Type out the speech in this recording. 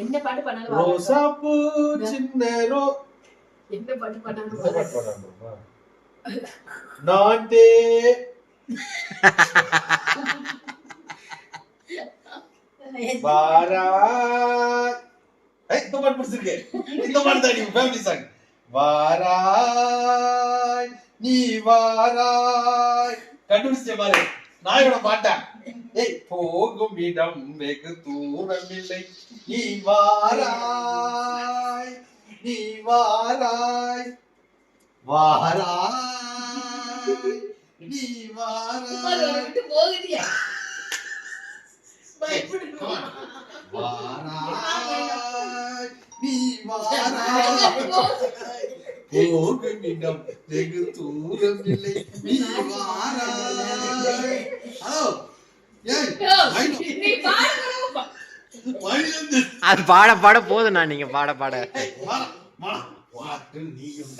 என்ன பாட்டு பண்ணாலும் ரோசா பூ சின்ன என்ன பாட்டு பண்ணாலும் நாட்டே வாராய். இந்த பாட்டு பிடிச்சிருக்கு. இந்த பாட்டு தான் நீங்க ஃபேமிலி சாங். வாராய் நீ வாராய். கண்டுபிடிச்ச பாரு நாயோட பாட்டா. ஏய் போகும் இடம் வெகு தூரம் இல்லை. நீ வாராய் நீ வாராய் வாராய் நீ வாராய் போகுதியா வாராய் நீ வாராய் போகும் இடம் வெகு தூரம் இல்லை. நீ வாராய். ஹலோ அது பாட பாட போதும். நான் நீங்க பாட பாட நீயும்